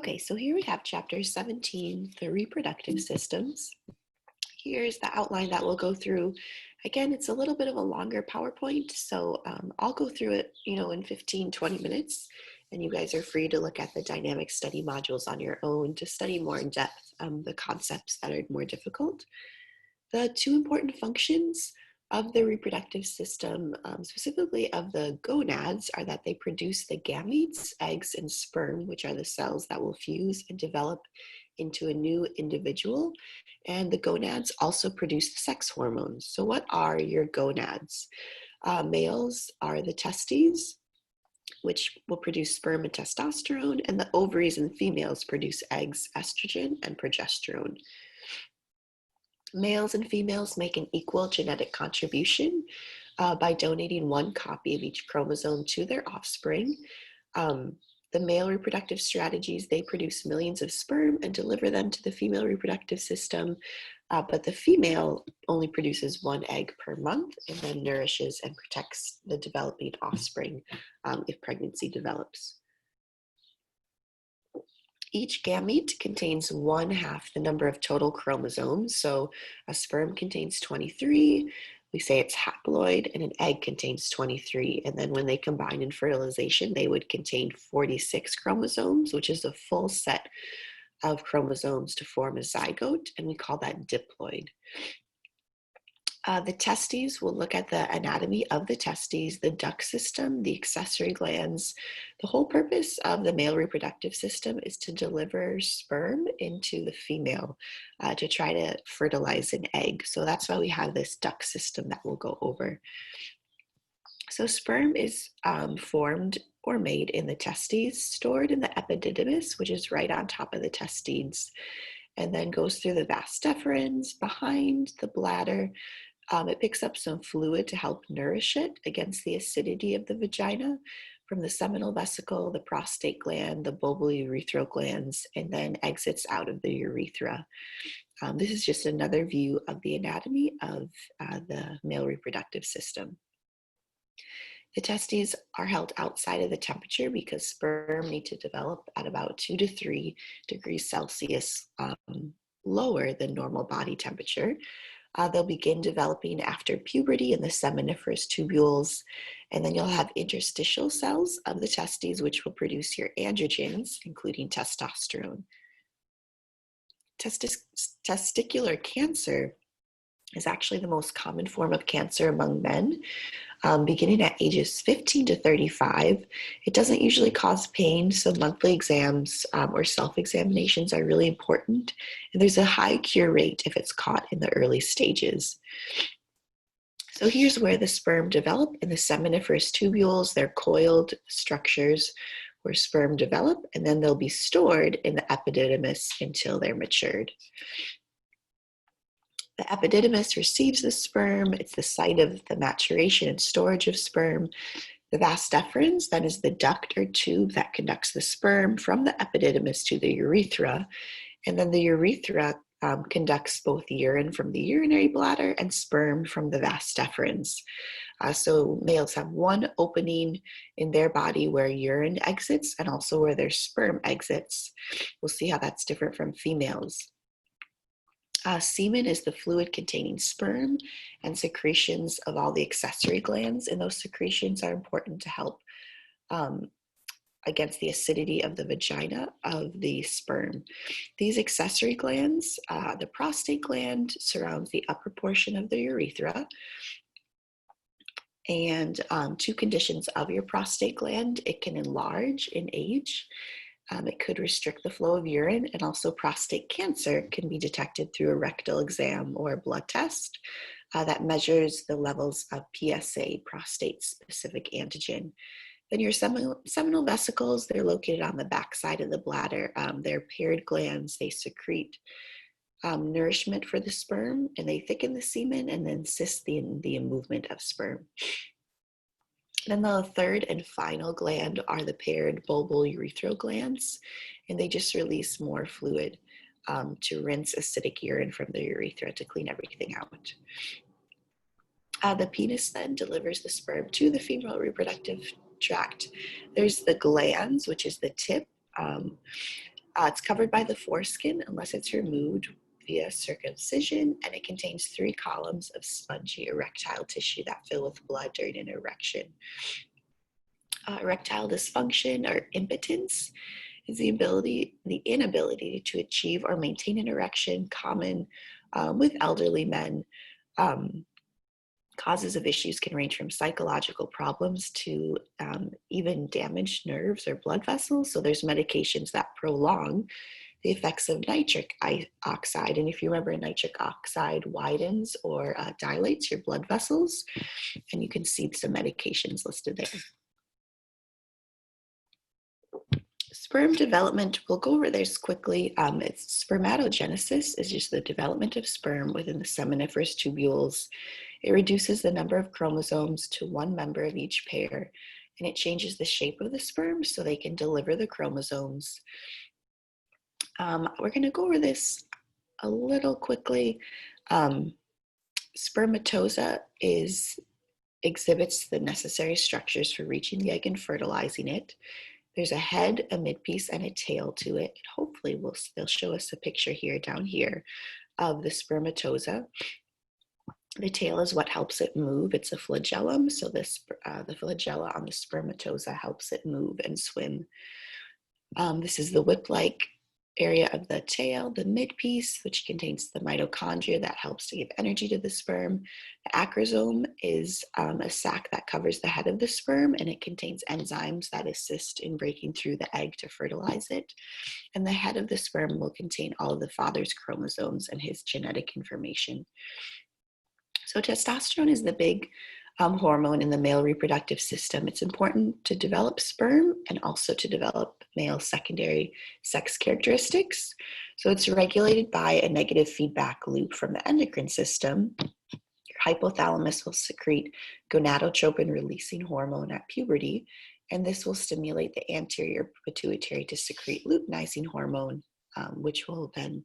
Okay, so here we have chapter 17, the reproductive systems. Here's the outline that we'll go through. Again, it's a little bit of a longer PowerPoint, so I'll go through it, in 15, 20 minutes, and you guys are free to look at the dynamic study modules on your own to study more in depth the concepts that are more difficult. The two important functions of the reproductive system, specifically of the gonads, are that they produce the gametes, eggs, and sperm, which are the cells that will fuse and develop into a new individual. And the gonads also produce sex hormones. So what are your gonads? Males are the testes, which will produce sperm and testosterone, and the ovaries in females produce eggs, estrogen, and progesterone. Males and females make an equal genetic contribution by donating one copy of each chromosome to their offspring. The male reproductive strategies, they produce millions of sperm and deliver them to the female reproductive system, but the female only produces one egg per month and then nourishes and protects the developing offspring if pregnancy develops. Each gamete contains 1/2 the number of total chromosomes. So a sperm contains 23, we say it's haploid, and an egg contains 23. And then when they combine in fertilization, they would contain 46 chromosomes, which is a full set of chromosomes to form a zygote, and we call that diploid. The testes, we'll look at the anatomy of the testes, the duct system, the accessory glands. The whole purpose of the male reproductive system is to deliver sperm into the female to try to fertilize an egg. So that's why we have this duct system that we'll go over. So sperm is formed or made in the testes, stored in the epididymis, which is right on top of the testes, and then goes through the vas deferens behind the bladder. It picks up some fluid to help nourish it against the acidity of the vagina from the seminal vesicle, the prostate gland, the bulbourethral glands, and then exits out of the urethra. This is just another view of the anatomy of the male reproductive system. The testes are held outside of the temperature because sperm need to develop at about 2 to 3 degrees Celsius lower than normal body temperature. They'll begin developing after puberty in the seminiferous tubules, and then you'll have interstitial cells of the testes, which will produce your androgens, including testosterone. Testicular cancer is actually the most common form of cancer among men, beginning at ages 15 to 35. It doesn't usually cause pain, so monthly exams or self-examinations are really important. And there's a high cure rate if it's caught in the early stages. So here's where the sperm develop in the seminiferous tubules. They're coiled structures where sperm develop, and then they'll be stored in the epididymis until they're matured. The epididymis receives the sperm. It's the site of the maturation and storage of sperm. The vas deferens, that is the duct or tube that conducts the sperm from the epididymis to the urethra. And then the urethra conducts both urine from the urinary bladder and sperm from the vas deferens. So males have one opening in their body where urine exits and also where their sperm exits. We'll see how that's different from females. Semen is the fluid containing sperm and secretions of all the accessory glands, and those secretions are important to help against the acidity of the vagina of the sperm. These accessory glands, the prostate gland surrounds the upper portion of the urethra, and two conditions of your prostate gland: it can enlarge in age. It could restrict the flow of urine, and also prostate cancer can be detected through a rectal exam or a blood test that measures the levels of PSA, prostate-specific antigen. Then your seminal vesicles, they're located on the backside of the bladder. They're paired glands. They secrete nourishment for the sperm, and they thicken the semen and then assist in the movement of sperm. Then the third and final gland are the paired bulbourethral glands, and they just release more fluid to rinse acidic urine from the urethra to clean everything out. The penis then delivers the sperm to the female reproductive tract. There's the glans, which is the tip, It's covered by the foreskin unless it's removed via circumcision, and it contains 3 columns of spongy erectile tissue that fill with blood during an erection. Erectile dysfunction or impotence is the inability to achieve or maintain an erection, common with elderly men. Causes of issues can range from psychological problems to even damaged nerves or blood vessels. So there's medications that prolong the effects of nitric oxide. And if you remember, nitric oxide widens or dilates your blood vessels, and you can see some medications listed there. Sperm development, we'll go over this quickly. It's spermatogenesis is just the development of sperm within the seminiferous tubules. It reduces the number of chromosomes to 1 member of each pair, and it changes the shape of the sperm so they can deliver the chromosomes. We're going to go over this a little quickly. Spermatoza exhibits the necessary structures for reaching the egg and fertilizing it. There's a head, a midpiece, and a tail to it. Hopefully they'll show us a picture here, down here, of the spermatoza. The tail is what helps it move. It's a flagellum, so the flagella on the spermatoza helps it move and swim. This is the whip-like area of the tail, the midpiece, which contains the mitochondria that helps to give energy to the sperm. The acrosome is a sac that covers the head of the sperm, and it contains enzymes that assist in breaking through the egg to fertilize it. And the head of the sperm will contain all of the father's chromosomes and his genetic information. So testosterone is the big hormone in the male reproductive system. It's important to develop sperm and also to develop male secondary sex characteristics. So it's regulated by a negative feedback loop from the endocrine system. Your hypothalamus will secrete gonadotropin releasing hormone at puberty, and this will stimulate the anterior pituitary to secrete luteinizing hormone, which will then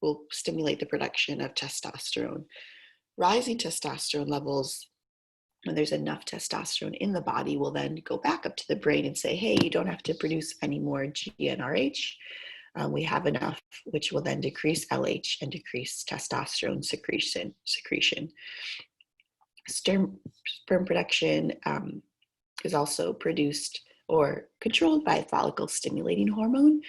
will stimulate the production of testosterone. Rising testosterone levels, when there's enough testosterone in the body, will then go back up to the brain and say, hey, you don't have to produce any more GnRH. We have enough, which will then decrease LH and decrease testosterone secretion. Sperm production is also produced or controlled by a follicle stimulating hormone.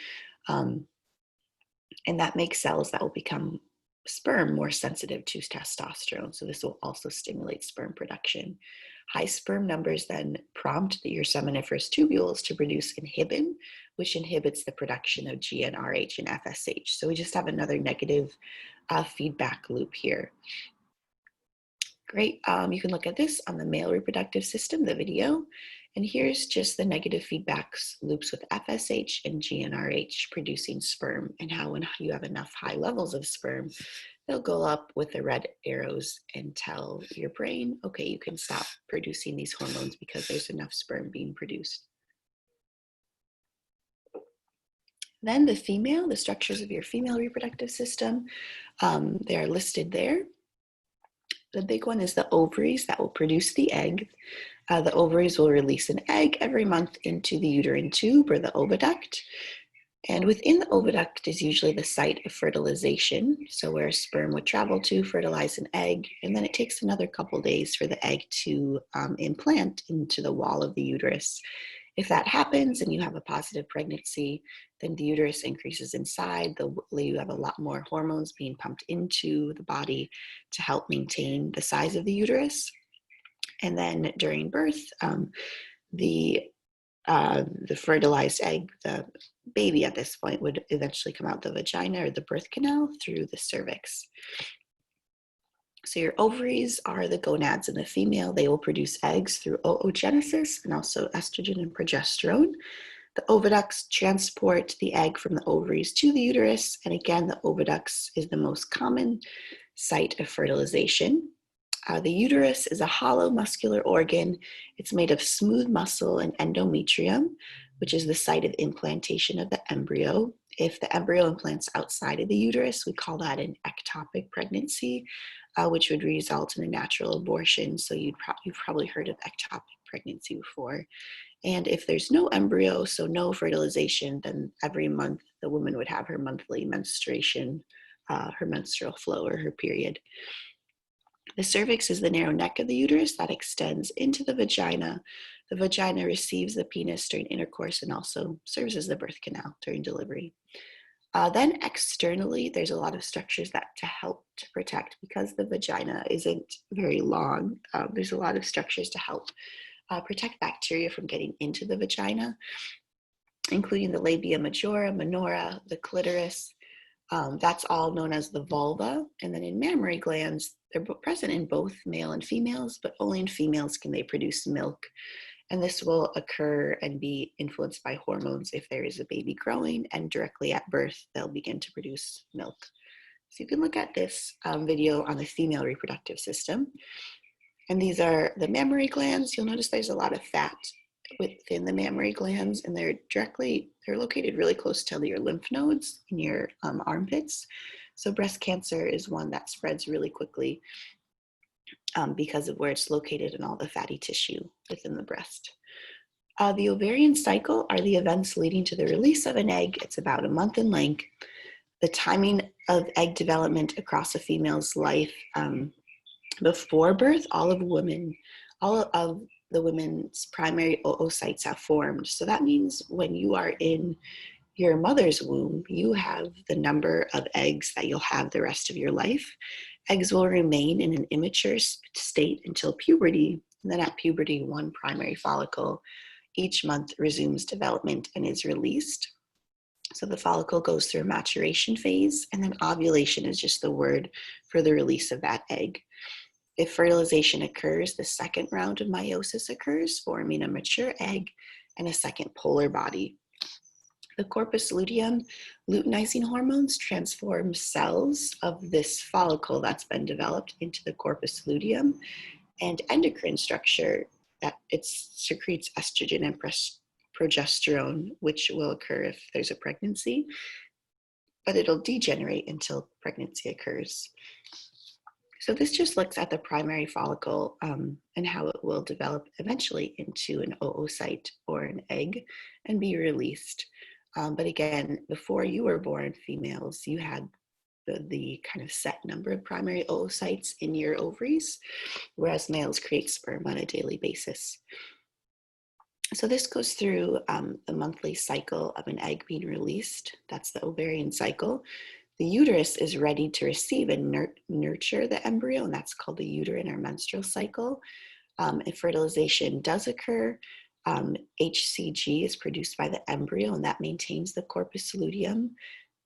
And that makes cells that will become sperm more sensitive to testosterone. So this will also stimulate sperm production. High sperm numbers then prompt your seminiferous tubules to produce inhibin, which inhibits the production of GnRH and FSH. So we just have another negative feedback loop here. Great, you can look at this on the male reproductive system, the video. And here's just the negative feedback loops with FSH and GnRH producing sperm, and how when you have enough high levels of sperm, they'll go up with the red arrows and tell your brain, okay, you can stop producing these hormones because there's enough sperm being produced. Then the structures of your female reproductive system, they are listed there. The big one is the ovaries that will produce the egg. The ovaries will release an egg every month into the uterine tube or the oviduct. And within the oviduct is usually the site of fertilization, so where sperm would travel to fertilize an egg, and then it takes another couple days for the egg to implant into the wall of the uterus. If that happens and you have a positive pregnancy, then the uterus increases inside. You have a lot more hormones being pumped into the body to help maintain the size of the uterus. And then during birth, the fertilized egg, the baby at this point, would eventually come out the vagina or the birth canal through the cervix. So your ovaries are the gonads in the female. They will produce eggs through oogenesis and also estrogen and progesterone. The oviducts transport the egg from the ovaries to the uterus. And again, the oviducts is the most common site of fertilization. The uterus is a hollow muscular organ. It's made of smooth muscle and endometrium, which is the site of implantation of the embryo. If the embryo implants outside of the uterus, we call that an ectopic pregnancy, which would result in a natural abortion. So you've probably heard of ectopic pregnancy before. And if there's no embryo, so no fertilization, then every month the woman would have her monthly menstruation, her menstrual flow or her period. The cervix is the narrow neck of the uterus that extends into the vagina. The vagina receives the penis during intercourse and also serves as the birth canal during delivery. Then externally, there's a lot of structures that to help to protect because the vagina isn't very long. There's a lot of structures to help protect bacteria from getting into the vagina, including the labia majora, minora, the clitoris. That's all known as the vulva. And then in mammary glands, they're present in both male and females, but only in females can they produce milk. And this will occur and be influenced by hormones if there is a baby growing, and directly at birth, they'll begin to produce milk. So you can look at this video on the female reproductive system. And these are the mammary glands. You'll notice there's a lot of fat within the mammary glands, and they're located really close to your lymph nodes in your armpits. So breast cancer is one that spreads really quickly because of where it's located and all the fatty tissue within the breast. The ovarian cycle are the events leading to the release of an egg. It's about a month in length. The timing of egg development across a female's life before birth, all of the women's primary oocytes have formed. So that means when you are in your mother's womb, you have the number of eggs that you'll have the rest of your life. Eggs will remain in an immature state until puberty. And then at puberty, one primary follicle each month resumes development and is released. So the follicle goes through a maturation phase, and then ovulation is just the word for the release of that egg. If fertilization occurs, the second round of meiosis occurs, forming a mature egg and a second polar body. The corpus luteum, luteinizing hormones transform cells of this follicle that's been developed into the corpus luteum, and endocrine structure that it secretes estrogen and progesterone, which will occur if there's a pregnancy, but it'll degenerate until pregnancy occurs. So this just looks at the primary follicle and how it will develop eventually into an oocyte or an egg and be released. But again, before you were born, females, you had the kind of set number of primary oocytes in your ovaries, whereas males create sperm on a daily basis. So this goes through the monthly cycle of an egg being released. That's the ovarian cycle. The uterus is ready to receive and nurture the embryo, and that's called the uterine or menstrual cycle. If fertilization does occur, HCG is produced by the embryo, and that maintains the corpus luteum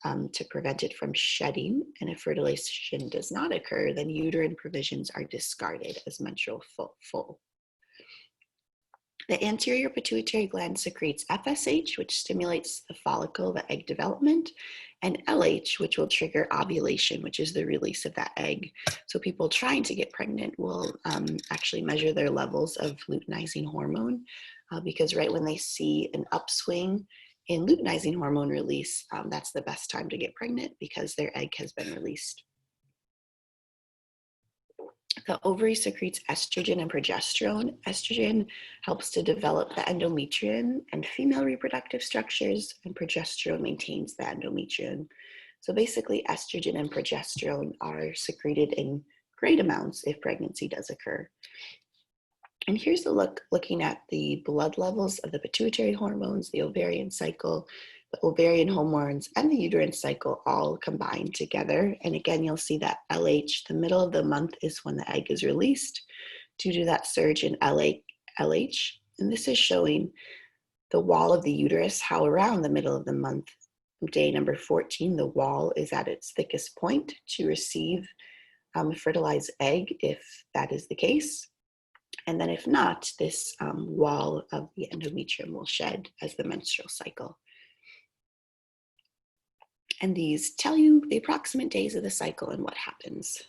to prevent it from shedding. And if fertilization does not occur, then uterine provisions are discarded as menstrual full. The anterior pituitary gland secretes FSH, which stimulates the follicle, the egg development, and LH, which will trigger ovulation, which is the release of that egg. So people trying to get pregnant will actually measure their levels of luteinizing hormone because right when they see an upswing in luteinizing hormone release, that's the best time to get pregnant because their egg has been released. The ovary secretes estrogen and progesterone. Estrogen helps to develop the endometrium and female reproductive structures, and progesterone maintains the endometrium. So basically, estrogen and progesterone are secreted in great amounts if pregnancy does occur. And here's a looking at the blood levels of the pituitary hormones, the ovarian cycle, the ovarian hormones, and the uterine cycle all combined together. And again, you'll see that LH, the middle of the month is when the egg is released due to that surge in LH. And this is showing the wall of the uterus, how around the middle of the month, day number 14, the wall is at its thickest point to receive a fertilized egg, if that is the case. And then if not, this wall of the endometrium will shed as the menstrual cycle. And these tell you the approximate days of the cycle and what happens.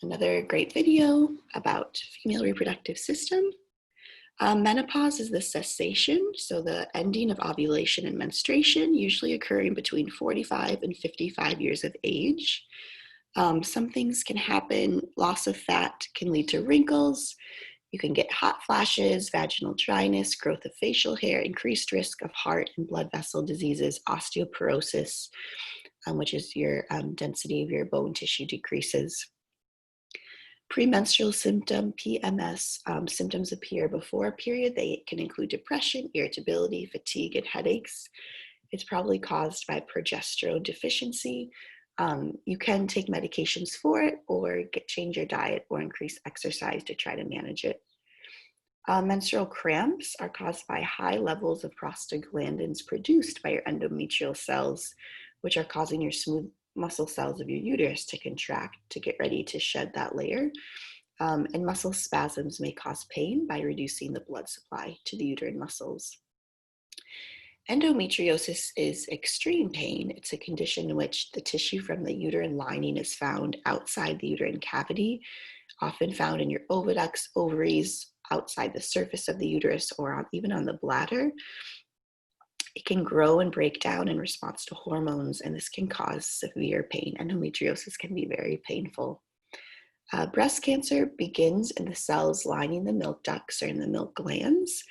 Another great video about female reproductive system. Menopause is the cessation, so the ending of ovulation and menstruation, usually occurring between 45 and 55 years of age. Some things can happen. Loss of fat can lead to wrinkles. You can get hot flashes, vaginal dryness, growth of facial hair, increased risk of heart and blood vessel diseases, osteoporosis, which is your density of your bone tissue decreases. Premenstrual symptom, PMS, symptoms appear before a period. They can include depression, irritability, fatigue, and headaches. It's probably caused by progesterone deficiency. You can take medications for it or change your diet or increase exercise to try to manage it. Menstrual cramps are caused by high levels of prostaglandins produced by your endometrial cells, which are causing your smooth muscle cells of your uterus to contract to get ready to shed that layer. And muscle spasms may cause pain by reducing the blood supply to the uterine muscles. Endometriosis is extreme pain. It's a condition in which the tissue from the uterine lining is found outside the uterine cavity, often found in your oviducts, ovaries, outside the surface of the uterus, or even on the bladder. It can grow and break down in response to hormones, and this can cause severe pain. Endometriosis can be very painful. Breast cancer begins in the cells lining the milk ducts or in the milk glands.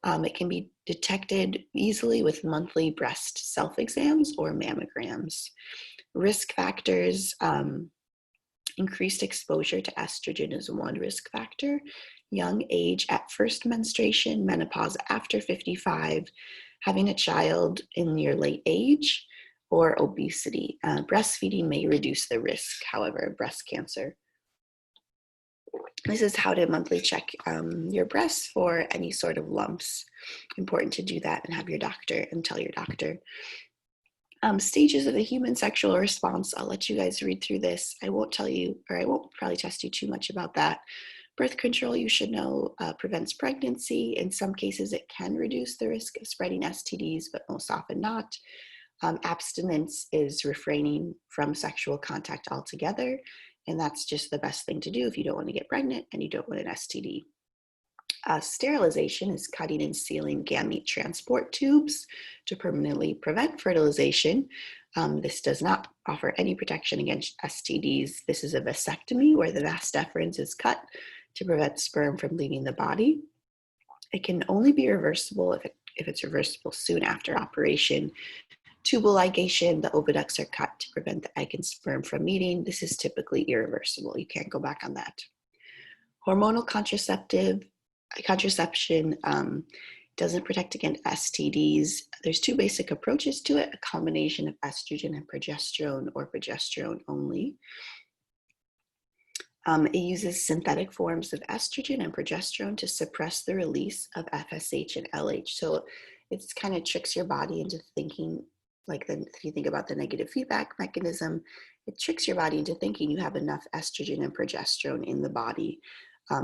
It can be detected easily with monthly breast self-exams or mammograms. Risk factors, increased exposure to estrogen is one risk factor. Young age at first menstruation, menopause after 55, having a child in your late age, or obesity. Breastfeeding may reduce the risk, however, of breast cancer. This is how to monthly check your breasts for any sort of lumps. Important to do that and have your doctor and tell your doctor. Stages of the human sexual response, I'll let you guys read through this. I won't tell you, or I won't probably test you too much about that. Birth control, you should know, prevents pregnancy. In some cases, it can reduce the risk of spreading STDs, but most often not. Abstinence is refraining from sexual contact altogether, and that's just the best thing to do if you don't want to get pregnant and you don't want an STD. Sterilization is cutting and sealing gamete transport tubes to permanently prevent fertilization. This does not offer any protection against STDs. This is a vasectomy where the vas deferens is cut to prevent sperm from leaving the body. It can only be reversible if it's reversible soon after operation. Tubal ligation, the oviducts are cut to prevent the egg and sperm from meeting. This is typically irreversible. You can't go back on that. Hormonal contraception doesn't protect against STDs. There's two basic approaches to it, a combination of estrogen and progesterone or progesterone only. It uses synthetic forms of estrogen and progesterone to suppress the release of FSH and LH. So it kind of tricks your body into thinking, if you think about the negative feedback mechanism, it tricks your body into thinking you have enough estrogen and progesterone in the body.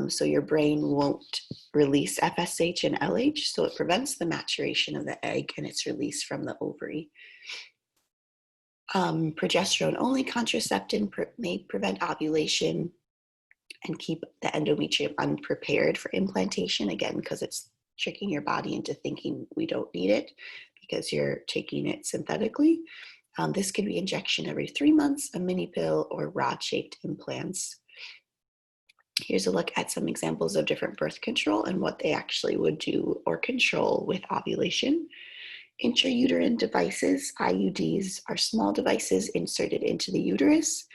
So your brain won't release FSH and LH, so it prevents the maturation of the egg and its release from the ovary. Progesterone-only contraception may prevent ovulation and keep the endometrium unprepared for implantation, again, because it's tricking your body into thinking we don't need it because you're taking it synthetically. This could be injection every 3 months, a mini pill, or rod-shaped implants. Here's a look at some examples of different birth control and what they actually would do or control with ovulation. Intrauterine devices, IUDs, are small devices inserted into the uterus.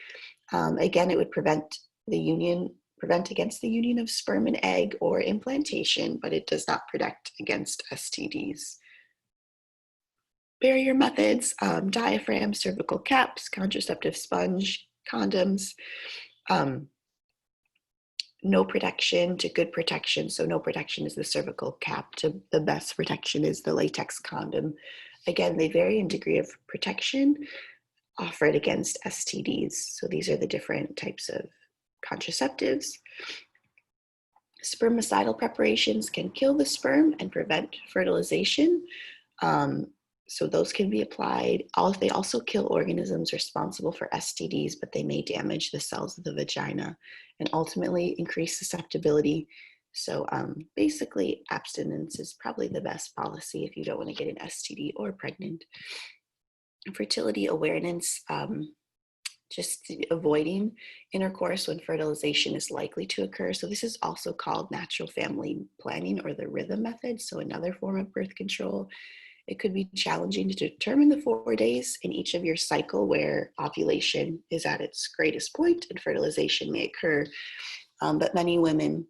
Again, it would prevent against the union of sperm and egg or implantation, but it does not protect against STDs. Barrier methods, diaphragm, cervical caps, contraceptive sponge, condoms, no protection to good protection. So no protection is the cervical cap to the best protection is the latex condom. Again, they vary in degree of protection offered against STDs. So these are the different types of contraceptives. Spermicidal preparations can kill the sperm and prevent fertilization. So those can be applied. They also kill organisms responsible for STDs, but they may damage the cells of the vagina and ultimately increase susceptibility. So basically, abstinence is probably the best policy if you don't want to get an STD or pregnant. Fertility awareness just avoiding intercourse when fertilization is likely to occur. So this is also called natural family planning or the rhythm method. So another form of birth control. It could be challenging to determine the 4 days in each of your cycle where ovulation is at its greatest point and fertilization may occur. But many women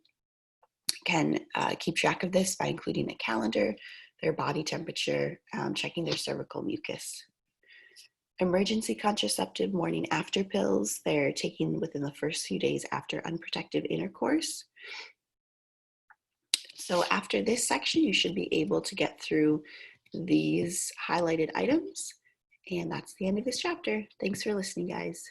can keep track of this by including a calendar, their body temperature, checking their cervical mucus. Emergency contraceptive morning after pills, they're taken within the first few days after unprotected intercourse. So after this section, you should be able to get through these highlighted items. And that's the end of this chapter. Thanks for listening, guys.